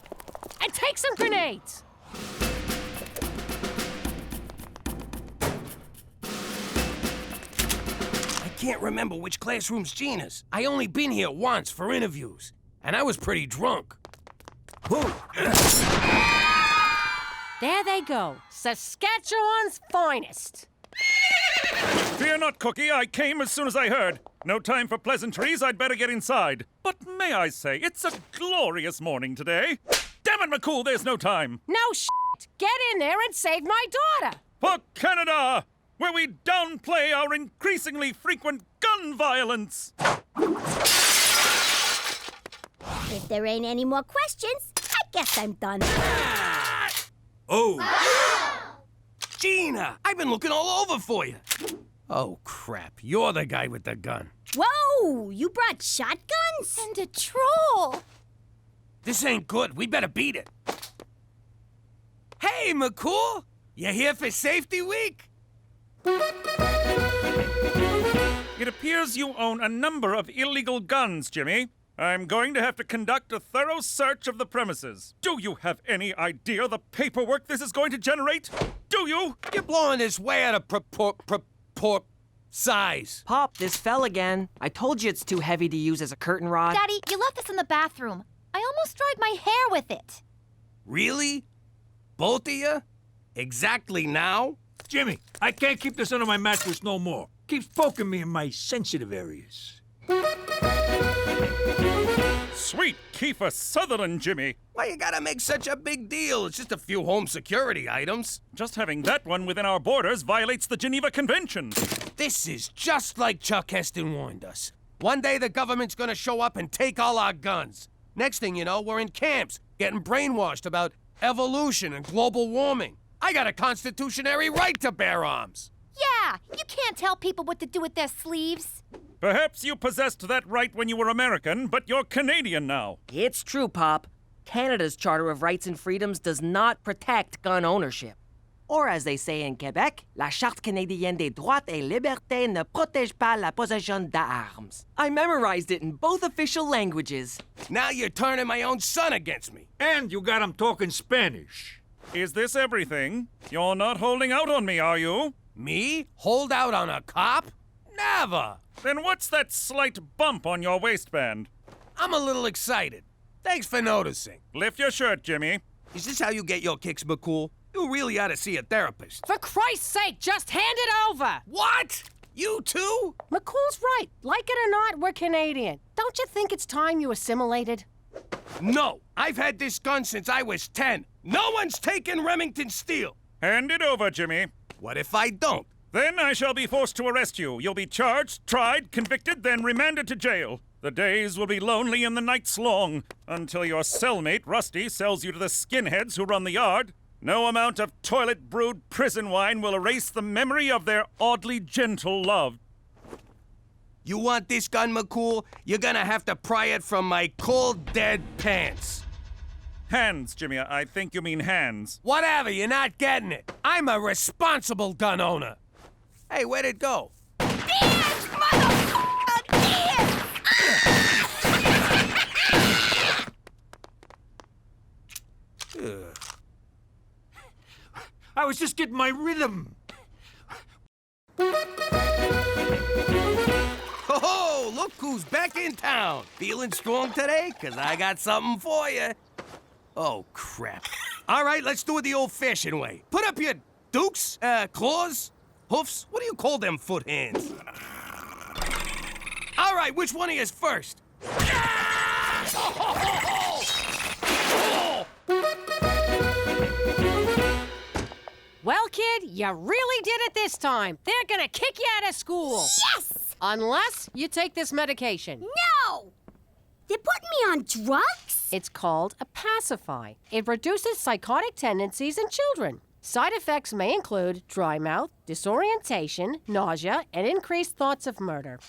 And take some grenades! I can't remember which classroom's Gina's. I only been here once for interviews, and I was pretty drunk. There they go. Saskatchewan's finest. Fear not, Cookie. I came as soon as I heard. No time for pleasantries. I'd better get inside. But may I say, it's a glorious morning today. Damn it, McCool, there's no time. No shit. Get in there and save my daughter. For Canada, where we downplay our increasingly frequent gun violence. If there ain't any more questions, I guess I'm done. Oh! Gina! I've been looking all over for you. Oh, crap. You're the guy with the gun. Whoa! You brought shotguns? And a troll. This ain't good. We better beat it. Hey, McCool! You here for Safety Week? It appears you own a number of illegal guns, Jimmy. I'm going to have to conduct a thorough search of the premises. Do you have any idea the paperwork this is going to generate? Do you? You're blowing this way out of size. Pop, this fell again. I told you it's too heavy to use as a curtain rod. Daddy, you left this in the bathroom. I almost dried my hair with it. Really? Both of you? Exactly now? Jimmy, I can't keep this under my mattress no more. Keeps poking me in my sensitive areas. Sweet Kiefer Sutherland, Jimmy. Why you gotta make such a big deal? It's just a few home security items. Just having that one within our borders violates the Geneva Convention. This is just like Chuck Heston warned us. One day the government's gonna show up and take all our guns. Next thing you know, we're in camps, getting brainwashed about evolution and global warming. I got a constitutionary right to bear arms. Yeah, you can't tell people what to do with their sleeves. Perhaps you possessed that right when you were American, but you're Canadian now. It's true, Pop. Canada's Charter of Rights and Freedoms does not protect gun ownership. Or as they say in Quebec, la Charte canadienne des droits et libertés ne protège pas la possession d'armes. I memorized it in both official languages. Now you're turning my own son against me. And you got him talking Spanish. Is this everything? You're not holding out on me, are you? Me? Hold out on a cop? Never! Then what's that slight bump on your waistband? I'm a little excited. Thanks for noticing. Lift your shirt, Jimmy. Is this how you get your kicks, McCool? You really ought to see a therapist. For Christ's sake, just hand it over! What? You too? McCool's right. Like it or not, we're Canadian. Don't you think it's time you assimilated? No, I've had this gun since I was 10. No one's taken Remington Steel. Hand it over, Jimmy. What if I don't? Then I shall be forced to arrest you. You'll be charged, tried, convicted, then remanded to jail. The days will be lonely and the nights long, until your cellmate, Rusty, sells you to the skinheads who run the yard. No amount of toilet-brewed prison wine will erase the memory of their oddly gentle love. You want this gun, McCool? You're gonna have to pry it from my cold, dead pants. Hands, Jimmy. I think you mean hands. Whatever, you're not getting it. I'm a responsible gun owner. Hey, where'd it go? Dance, motherfucker! Dance! I was just getting my rhythm. Ho-ho! Look who's back in town. Feeling strong today? 'Cause I got something for you. Oh, crap. All right, let's do it the old-fashioned way. Put up your dukes, claws, hoofs. What do you call them foot hands? All right, which one of you is first? Well, kid, you really did it this time. They're gonna kick you out of school. Yes! Unless you take this medication. No! They're putting me on drugs? It's called a pacify. It reduces psychotic tendencies in children. Side effects may include dry mouth, disorientation, nausea, and increased thoughts of murder.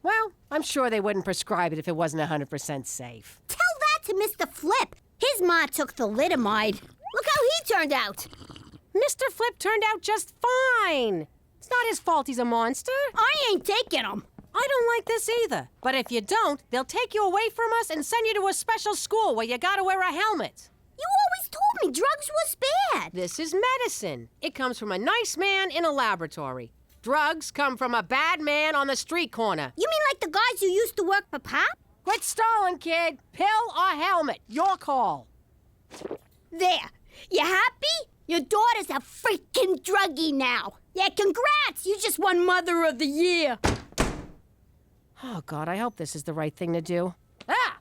Well, I'm sure they wouldn't prescribe it if it wasn't 100% safe. Tell that to Mr. Flip. His ma took thalidomide. Look how he turned out. Mr. Flip turned out just fine. It's not his fault he's a monster. I ain't taking him. I don't like this either. But if you don't, they'll take you away from us and send you to a special school where you gotta wear a helmet. You always told me drugs was bad. This is medicine. It comes from a nice man in a laboratory. Drugs come from a bad man on the street corner. You mean like the guys who used to work for Pop? Quit stalling, kid. Pill or helmet, your call. There. You happy? Your daughter's a freaking druggie now. Yeah, congrats! You just won Mother of the Year. Oh, God, I hope this is the right thing to do. Ah!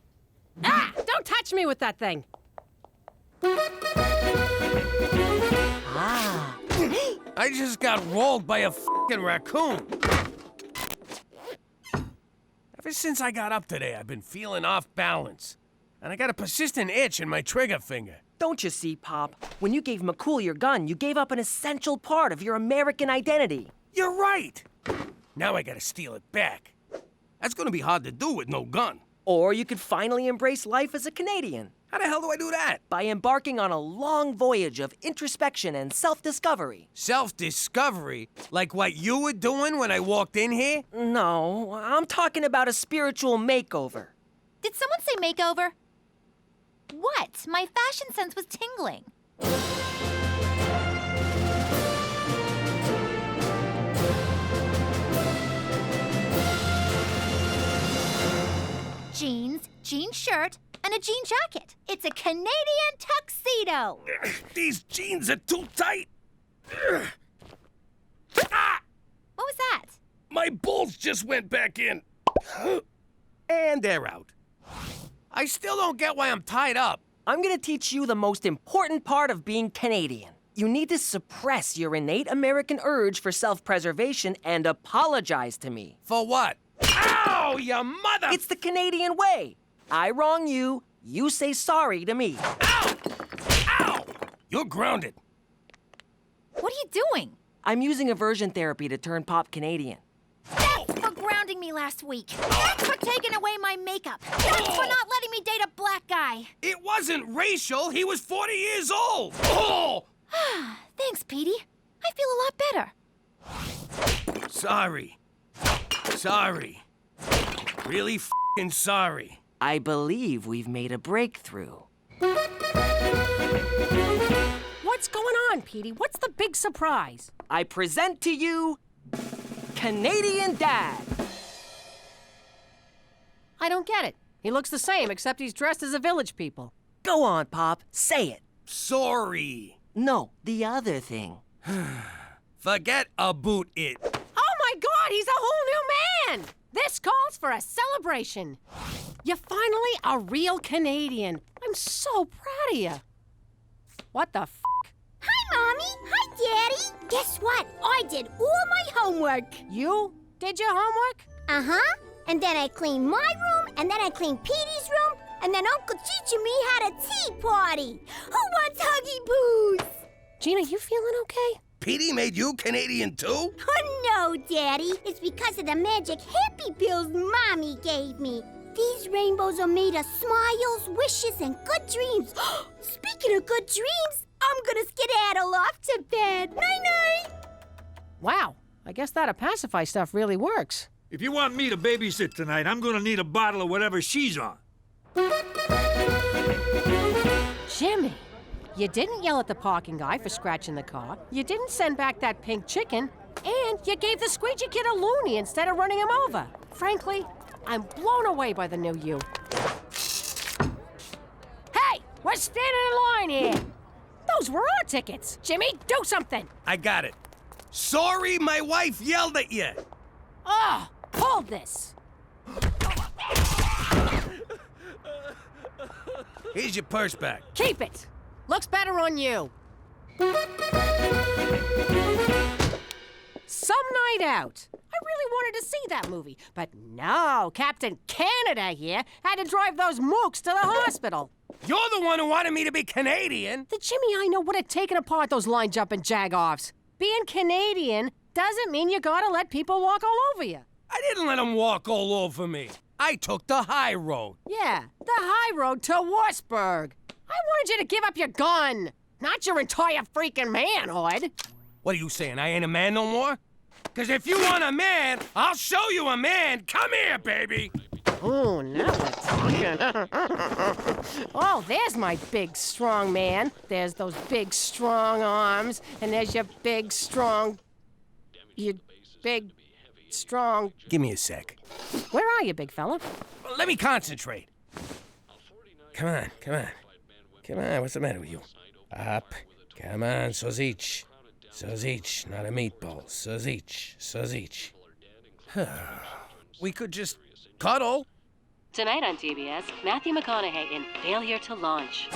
Ah! Don't touch me with that thing! Ah. I just got rolled by a f***ing raccoon. Ever since I got up today, I've been feeling off balance. And I got a persistent itch in my trigger finger. Don't you see, Pop? When you gave McCool your gun, you gave up an essential part of your American identity. You're right! Now I gotta steal it back. That's gonna be hard to do with no gun. Or you could finally embrace life as a Canadian. How the hell do I do that? By embarking on a long voyage of introspection and self-discovery. Self-discovery? Like what you were doing when I walked in here? No, I'm talking about a spiritual makeover. Did someone say makeover? What? My fashion sense was tingling. Jeans, jean shirt, and a jean jacket. It's a Canadian tuxedo. These jeans are too tight. Ah! What was that? My balls just went back in. And they're out. I still don't get why I'm tied up. I'm gonna teach you the most important part of being Canadian. You need to suppress your innate American urge for self-preservation and apologize to me. For what? Ow, you mother! It's the Canadian way. I wrong you, you say sorry to me. Ow! Ow! You're grounded. What are you doing? I'm using aversion therapy to turn Pop Canadian. Thanks for grounding me last week. Thanks for taking away my makeup. Thanks for not letting me date a black guy. It wasn't racial. He was 40 years old. Oh! Thanks, Petey. I feel a lot better. Sorry. Sorry. Really f***ing sorry. I believe we've made a breakthrough. What's going on, Petey? What's the big surprise? I present to you Canadian Dad. I don't get it. He looks the same, except he's dressed as a village people. Go on, Pop. Say it. Sorry. No, the other thing. Forget about it. Oh my God, he's a whole new man! This calls for a celebration. You're finally a real Canadian. I'm so proud of you. What the f***? Hi, Mommy. Hi, Daddy. Guess what? I did all my homework. You did your homework? Uh-huh. And then I cleaned my room, and then I cleaned Petey's room, and then Uncle Cheech and me had a tea party. Who wants Huggy Boos? Gina, you feeling okay? Petey made you Canadian too? Oh, no, Daddy. It's because of the magic happy pills Mommy gave me. These rainbows are made of smiles, wishes, and good dreams. Speaking of good dreams, I'm gonna skedaddle off to bed. Night-night. Wow, I guess that pacify stuff really works. If you want me to babysit tonight, I'm gonna need a bottle of whatever she's on. Jimmy, you didn't yell at the parking guy for scratching the car. You didn't send back that pink chicken. And you gave the squeegee kid a loony instead of running him over. Frankly, I'm blown away by the new you. Hey, we're standing in line here. Those were our tickets. Jimmy, do something. I got it. Sorry my wife yelled at you. Ah, hold this. Here's your purse back. Keep it. Looks better on you. Some night out. I really wanted to see that movie, but no, Captain Canada here had to drive those mooks to the hospital. You're the one who wanted me to be Canadian. The Jimmy I know would have taken apart those line-jumping jag-offs. Being Canadian doesn't mean you gotta let people walk all over you. I didn't let them walk all over me. I took the high road. Yeah, the high road to Wurzburg. I wanted you to give up your gun. Not your entire freaking manhood. What are you saying? I ain't a man no more? Because if you want a man, I'll show you a man. Come here, baby. Oh, now we're talking. Oh, there's my big, strong man. There's those big, strong arms. And there's your big, strong... Your big, strong... Give me a sec. Where are you, big fella? Well, let me concentrate. Come on, come on. Come on, what's the matter with you? Up. Come on, Sozich. Sozich, not a meatball. Sozich, Sozich. We could just cuddle. Tonight on TBS, Matthew McConaughey in Failure to Launch.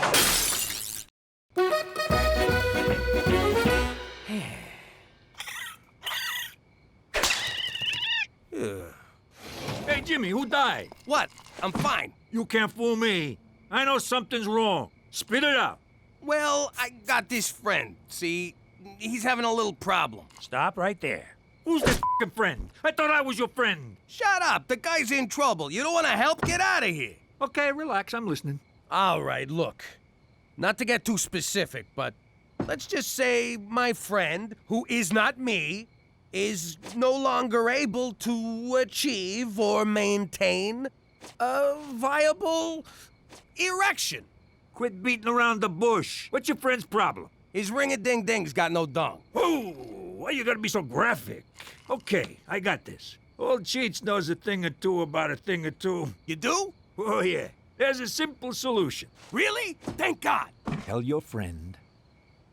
Hey, Jimmy, who died? What? I'm fine. You can't fool me. I know something's wrong. Spit it out. Well, I got this friend, see? He's having a little problem. Stop right there. Who's this f***ing friend? I thought I was your friend. Shut up. The guy's in trouble. You don't want to help? Get out of here. Okay, relax. I'm listening. All right, look. Not to get too specific, but let's just say my friend, who is not me, is no longer able to achieve or maintain a viable erection. Quit beating around the bush. What's your friend's problem? His ring-a-ding-ding's got no dong. Whoa! Why you gotta be so graphic? Okay, I got this. Old Cheech knows a thing or two about a thing or two. You do? Oh, yeah. There's a simple solution. Really? Thank God. Tell your friend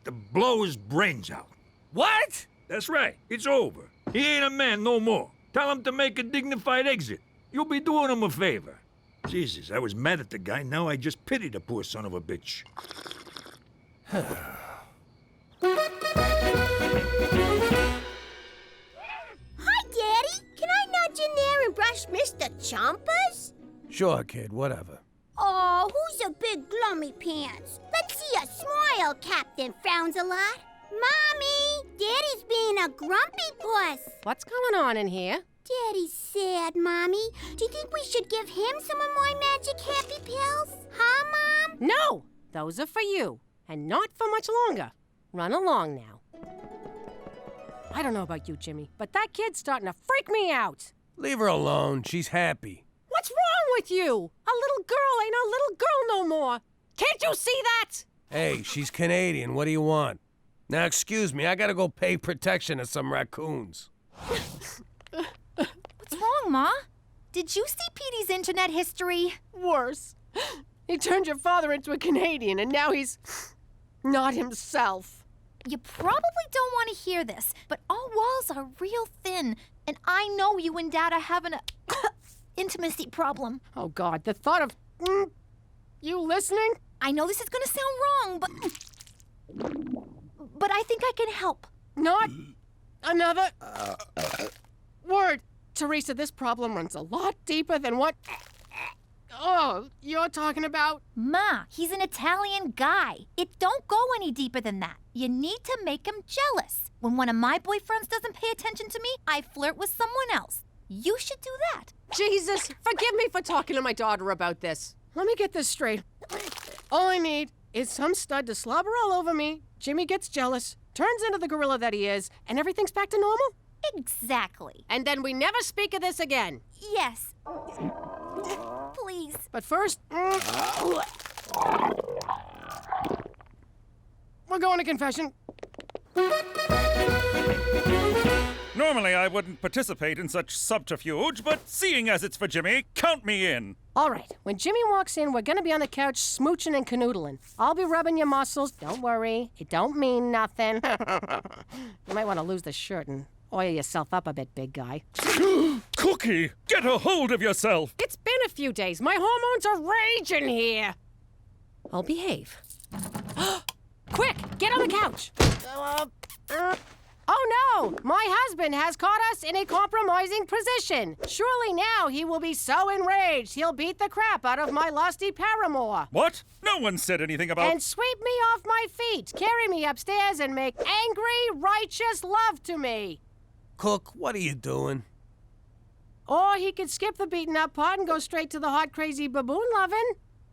to blow his brains out. What? That's right. It's over. He ain't a man no more. Tell him to make a dignified exit. You'll be doing him a favor. Jesus, I was mad at the guy. Now I just pity the poor son of a bitch. Hi, Daddy. Can I nudge in there and brush Mr. Chompers? Sure, kid, whatever. Oh, who's a big glummy pants? Let's see a smile, Captain Frowns-a-Lot. Mommy, Daddy's being a grumpy puss. What's going on in here? Daddy's sad, Mommy. Do you think we should give him some of my magic happy pills? Huh, Mom? No! Those are for you, and not for much longer. Run along now. I don't know about you, Jimmy, but that kid's starting to freak me out. Leave her alone. She's happy. What's wrong with you? A little girl ain't a little girl no more. Can't you see that? Hey, she's Canadian. What do you want? Now, excuse me, I gotta go pay protection to some raccoons. What's wrong, Ma? Did you see Petey's internet history? Worse. He turned your father into a Canadian, and now he's not himself. You probably don't want to hear this, but our walls are real thin, and I know you and Dad are having a intimacy problem. Oh, God, the thought of... you listening? I know this is going to sound wrong, but I think I can help. Not another word. Theresa, this problem runs a lot deeper than what... Oh, you're talking about? Ma, he's an Italian guy. It don't go any deeper than that. You need to make him jealous. When one of my boyfriends doesn't pay attention to me, I flirt with someone else. You should do that. Jesus, forgive me for talking to my daughter about this. Let me get this straight. All I need is some stud to slobber all over me, Jimmy gets jealous, turns into the gorilla that he is, and everything's back to normal? Exactly. And then we never speak of this again. Yes. Please. But first, we're going to confession. Normally I wouldn't participate in such subterfuge, but seeing as it's for Jimmy, count me in. All right, when Jimmy walks in, we're gonna be on the couch smooching and canoodling. I'll be rubbing your muscles. Don't worry, it don't mean nothing. You might want to lose the shirt and oil yourself up a bit, big guy. Cookie, get a hold of yourself. It's been a few days. My hormones are raging here. I'll behave. Quick, get on the couch. Oh no! My husband has caught us in a compromising position. Surely now he will be so enraged he'll beat the crap out of my lusty paramour. What? No one said anything about... And sweep me off my feet, carry me upstairs, and make angry, righteous love to me. Cook, what are you doing? Or he could skip the beaten up part and go straight to the hot, crazy baboon lovin'.